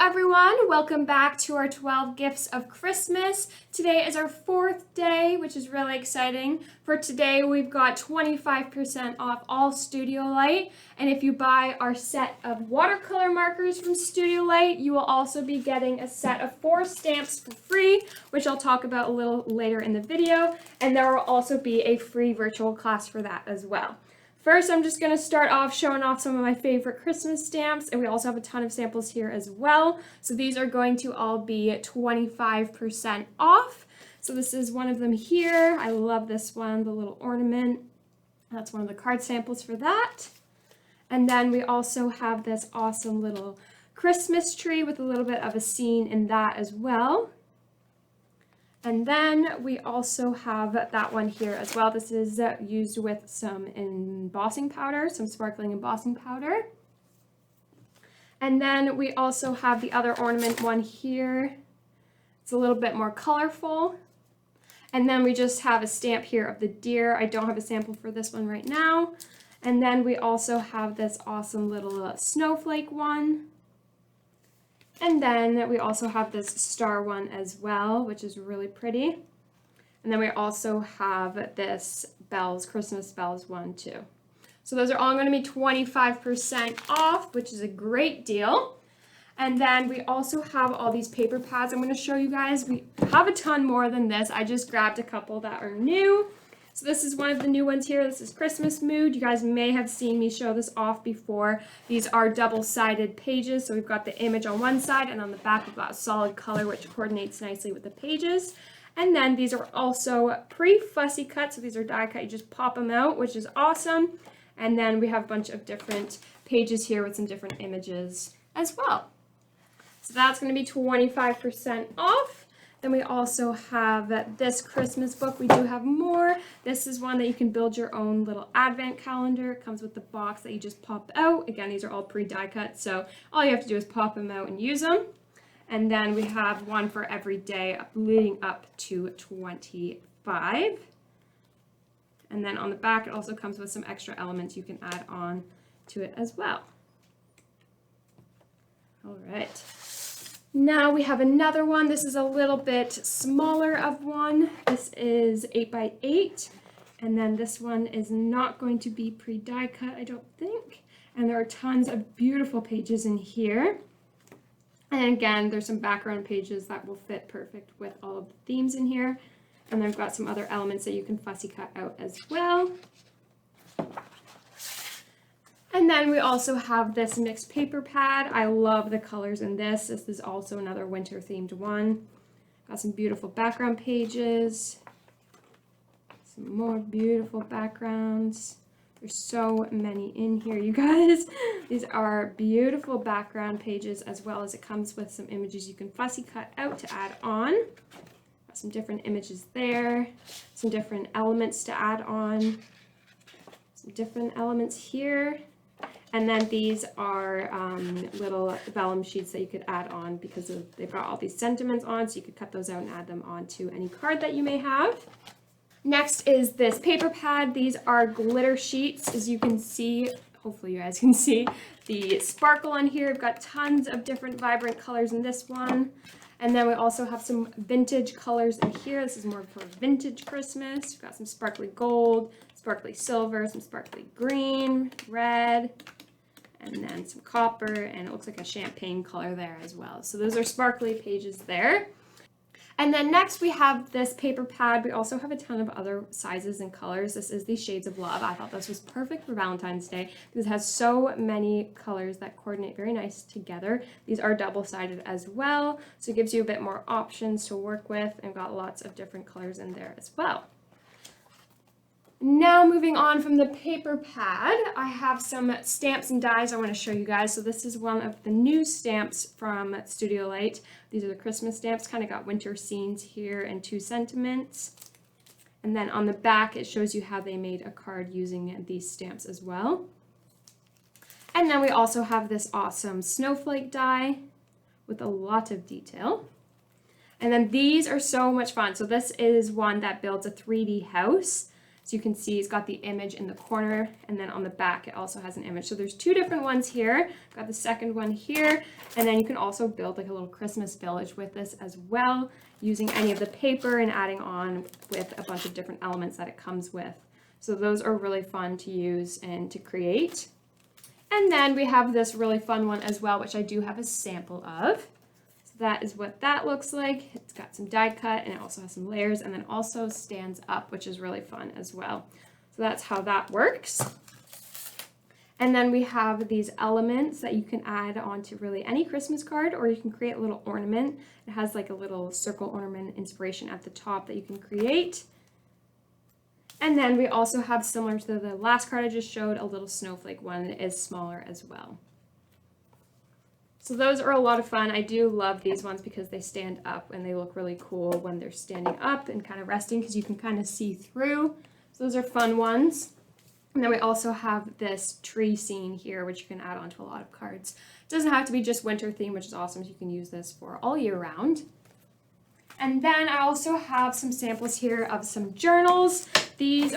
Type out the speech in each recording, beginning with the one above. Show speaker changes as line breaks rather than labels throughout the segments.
everyone, welcome back to our 12 Gifts of Christmas. Today is our 4th day, which is really exciting. For today, we've got 25% off all Studio Light, and if you buy our set of watercolor markers from Studio Light, you will also be getting a set of 4 stamps for free, which I'll talk about a little later in the video, and there will also be a free virtual class for that as well. First, I'm just going to start off showing off some of my favorite Christmas stamps, and we also have a ton of samples here as well. So these are going to all be 25% off. So this is one of them here. I love this one, the little ornament. That's one of the card samples for that. And then we also have this awesome little Christmas tree with a little bit of a scene in that as well. And then we also have that one here as well. This is used with some embossing powder, some sparkling embossing powder. And then we also have the other ornament one here. It's a little bit more colorful. And then we just have a stamp here of the deer. I don't have a sample for this one right now. And then we also have this awesome little snowflake one. And then we also have this star one as well, which is really pretty. And then we also have this bells, Christmas bells one too. So those are all going to be 25% off, which is a great deal. And then we also have all these paper pads I'm going to show you guys. We have a ton more than this. I just grabbed a couple that are new. So this is one of the new ones here. This is Christmas Mood. You guys may have seen me show this off before. These are double-sided pages. So we've got the image on one side, and on the back we've got a solid color which coordinates nicely with the pages. And then these are also pre-fussy cut. So these are die cut. You just pop them out, which is awesome. And then we have a bunch of different pages here with some different images as well. So that's going to be 25% off. Then we also have this Christmas book. We do have more. This is one that you can build your own little advent calendar. It comes with the box that you just pop out. Again, these are all pre-die cut, so all you have to do is pop them out and use them. And then we have one for every day leading up to 25. And then on the back, it also comes with some extra elements you can add on to it as well. All right. Now we have another one. This is a little bit smaller of one. This is 8 by 8, and then this one is not going to be pre-die cut, I don't think. And there are tons of beautiful pages in here. And again, there's some background pages that will fit perfect with all of the themes in here. And then I've got some other elements that you can fussy cut out as well. And then we also have this mixed paper pad. I love the colors in this. This is also another winter themed one. Got some beautiful background pages. Some more beautiful backgrounds. There's so many in here, you guys. These are beautiful background pages, as well as it comes with some images you can fussy cut out to add on. Got some different images there. Some different elements to add on. Some different elements here. And then these are little vellum sheets that you could add on because they've got all these sentiments on, so you could cut those out and add them onto any card that you may have. Next is this paper pad. These are glitter sheets, as you can see. Hopefully you guys can see the sparkle on here. We've got tons of different vibrant colors in this one. And then we also have some vintage colors in here. This is more for vintage Christmas. We've got some sparkly gold, sparkly silver, some sparkly green, red, and then some copper, and it looks like a champagne color there as well. So those are sparkly pages there. And then next we have this paper pad. We also have a ton of other sizes and colors. This is the Shades of Love. I thought this was perfect for Valentine's Day because it has so many colors that coordinate very nice together. These are double-sided as well, so it gives you a bit more options to work with, and got lots of different colors in there as well. Now moving on from the paper pad, I have some stamps and dies I want to show you guys. So this is one of the new stamps from Studio Light. These are the Christmas stamps, kind of got winter scenes here and 2 sentiments. And then on the back, it shows you how they made a card using these stamps as well. And then we also have this awesome snowflake die with a lot of detail. And then these are so much fun. So this is one that builds a 3D house. So you can see it's got the image in the corner, and then on the back it also has an image. So there's two different ones here. Got the second one here, and then you can also build like a little Christmas village with this as well, using any of the paper and adding on with a bunch of different elements that it comes with. So those are really fun to use and to create. And then we have this really fun one as well, which I do have a sample of. So that is what that looks like. It's got some die cut and it also has some layers, and then also stands up, which is really fun as well. So that's how that works. And then we have these elements that you can add onto really any Christmas card, or you can create a little ornament. It has like a little circle ornament inspiration at the top that you can create. And then we also have, similar to the last card I just showed, a little snowflake one that is smaller as well. So those are a lot of fun. I do love these ones because they stand up and they look really cool when they're standing up and kind of resting, because you can kind of see through. So those are fun ones. And then we also have this tree scene here, which you can add onto a lot of cards. It doesn't have to be just winter theme, which is awesome. So you can use this for all year round. And then I also have some samples here of some journals. We've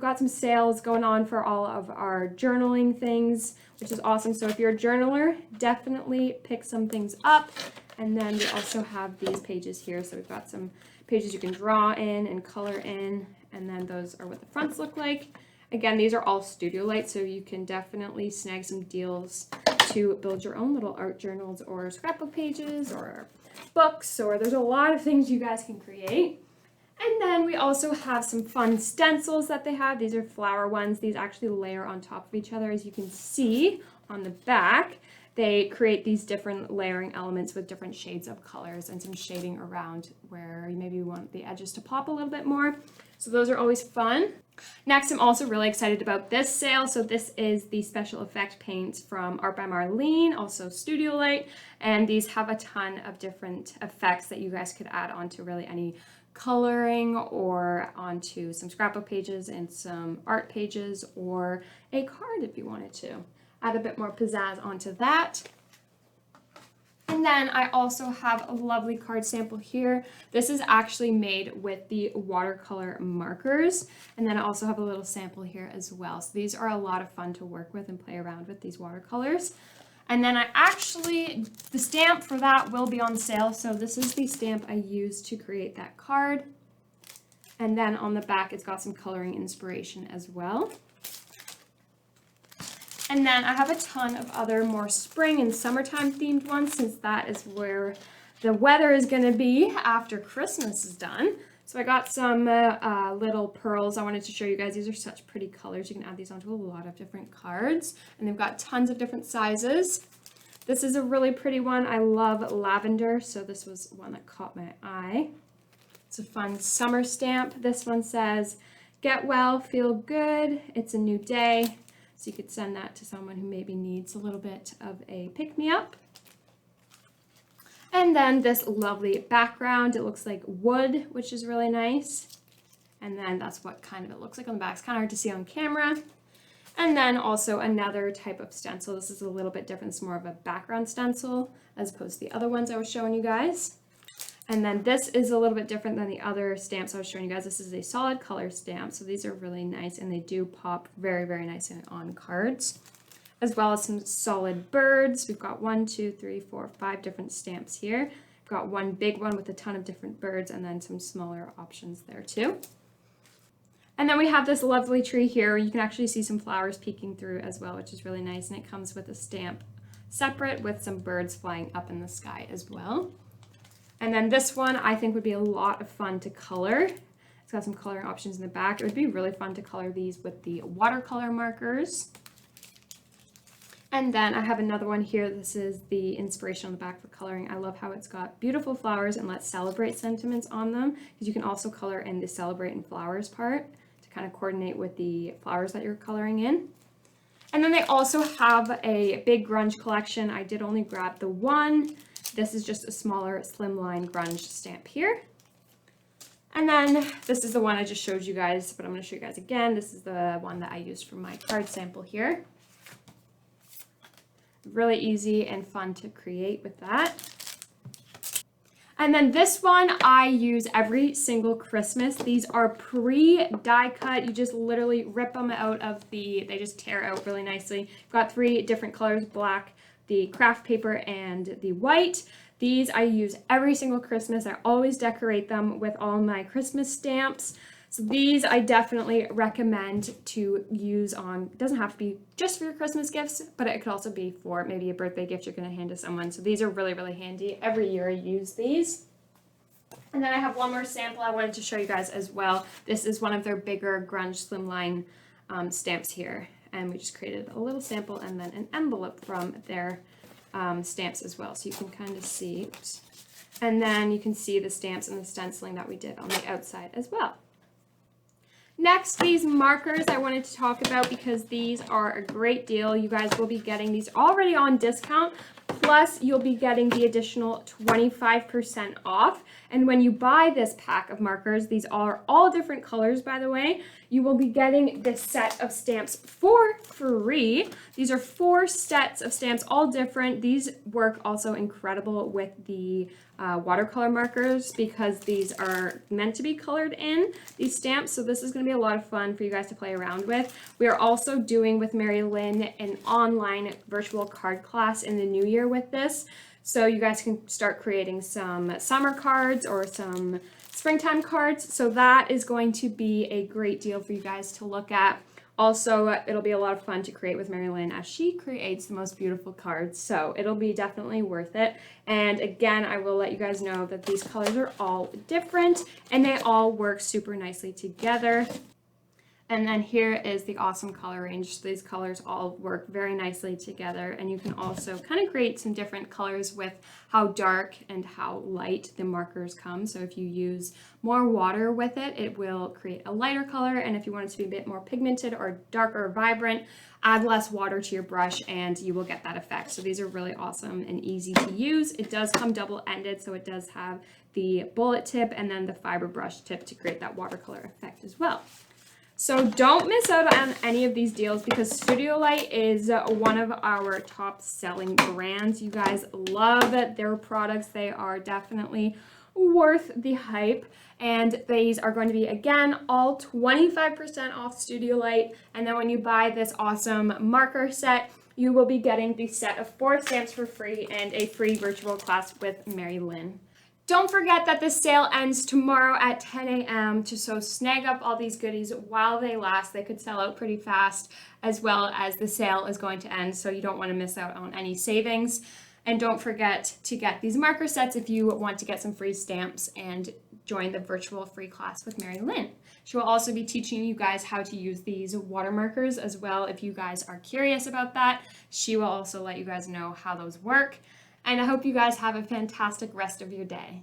got some sales going on for all of our journaling things, which is awesome. So if you're a journaler, definitely pick some things up. And then we also have these pages here. So we've got some pages you can draw in and color in, and then those are what the fronts look like. Again, these are all Studio Light, so you can definitely snag some deals to build your own little art journals or scrapbook pages or books, or there's a lot of things you guys can create. And then we also have some fun stencils that they have. These are flower ones. These actually layer on top of each other. As you can see on the back, they create these different layering elements with different shades of colors and some shading around where you maybe want the edges to pop a little bit more. So those are always fun. Next, I'm also really excited about this sale. So this is the special effect paints from Art by Marlene, also Studio Light. And these have a ton of different effects that you guys could add onto really any coloring, or onto some scrapbook pages and some art pages, or a card if you wanted to. Add a bit more pizzazz onto that. And then I also have a lovely card sample here. This is actually made with the watercolor markers. And then I also have a little sample here as well. So these are a lot of fun to work with and play around with, these watercolors. And then the stamp for that will be on sale. So this is the stamp I used to create that card. And then on the back, it's got some coloring inspiration as well. And then I have a ton of other more spring and summertime themed ones, since that is where the weather is going to be after Christmas is done. So I got some little pearls I wanted to show you guys. These are such pretty colors. You can add these onto a lot of different cards, and they've got tons of different sizes. This is a really pretty one. I love lavender, so this was one that caught my eye. It's a fun summer stamp. This one says, "Get well, feel good. It's a new day." So you could send that to someone who maybe needs a little bit of a pick-me-up. And then this lovely background. It looks like wood, which is really nice. And then that's what kind of it looks like on the back. It's kind of hard to see on camera. And then also another type of stencil. This is a little bit different. It's more of a background stencil as opposed to the other ones I was showing you guys. And then this is a little bit different than the other stamps I was showing you guys. This is a solid color stamp. So these are really nice, and they do pop very, very nice on cards. As well as some solid birds. We've got 1, 2, 3, 4, 5 different stamps here. We've got one big one with a ton of different birds, and then some smaller options there too. And then we have this lovely tree here. You can actually see some flowers peeking through as well, which is really nice. And it comes with a stamp separate with some birds flying up in the sky as well. And then this one I think would be a lot of fun to color. It's got some coloring options in the back. It would be really fun to color these with the watercolor markers. And then I have another one here. This is the inspiration on the back for coloring. I love how it's got beautiful flowers and let's celebrate sentiments on them, because you can also color in the celebrate and flowers part to kind of coordinate with the flowers that you're coloring in. And then they also have a big grunge collection. I did only grab the one. This is just a smaller slimline grunge stamp here. And then this is the one I just showed you guys, but I'm going to show you guys again. This is the one that I used for my card sample here. Really easy and fun to create with that. And then this one I use every single Christmas. These are pre-die cut. You just literally rip them out of they just tear out really nicely. Got 3 different colors, black, the craft paper, and the white. These I use every single Christmas. I always decorate them with all my Christmas stamps. So these I definitely recommend to use on, it doesn't have to be just for your Christmas gifts, but it could also be for maybe a birthday gift you're going to hand to someone. So these are really, really handy. Every year I use these. And then I have one more sample I wanted to show you guys as well. This is one of their bigger grunge slimline stamps here. And we just created a little sample and then an envelope from their stamps as well. So you can kind of see. Oops. And then you can see the stamps and the stenciling that we did on the outside as well. Next, these markers I wanted to talk about because these are a great deal. You guys will be getting these already on discount, plus you'll be getting the additional 25% off. And when you buy this pack of markers, these are all different colors, by the way, you will be getting this set of stamps for free. These are 4 sets of stamps, all different. These work also incredible with the watercolor markers because these are meant to be colored in, these stamps. So this is going to be a lot of fun for you guys to play around with. We are also doing with Mary Lynn an online virtual card class in the new year with this. So you guys can start creating some summer cards or some springtime cards. So that is going to be a great deal for you guys to look at. Also, it'll be a lot of fun to create with Mary Lynn as she creates the most beautiful cards. So it'll be definitely worth it. And again, I will let you guys know that these colors are all different and they all work super nicely together. And then here is the awesome color range. So these colors all work very nicely together, and you can also kind of create some different colors with how dark and how light the markers come. So if you use more water with it, it will create a lighter color, and if you want it to be a bit more pigmented or darker or vibrant, add less water to your brush and you will get that effect. So these are really awesome and easy to use. It does come double-ended, so it does have the bullet tip and then the fiber brush tip to create that watercolor effect as well. So don't miss out on any of these deals because Studio Light is one of our top selling brands. You guys love their products. They are definitely worth the hype. And these are going to be, again, all 25% off Studio Light. And then when you buy this awesome marker set, you will be getting the set of 4 stamps for free and a free virtual class with Mary Lynn. Don't forget that this sale ends tomorrow at 10 a.m. So snag up all these goodies while they last. They could sell out pretty fast, as well as the sale is going to end, so you don't want to miss out on any savings. And don't forget to get these marker sets if you want to get some free stamps and join the virtual free class with Mary Lynn. She will also be teaching you guys how to use these water markers as well. If you guys are curious about that, she will also let you guys know how those work. And I hope you guys have a fantastic rest of your day.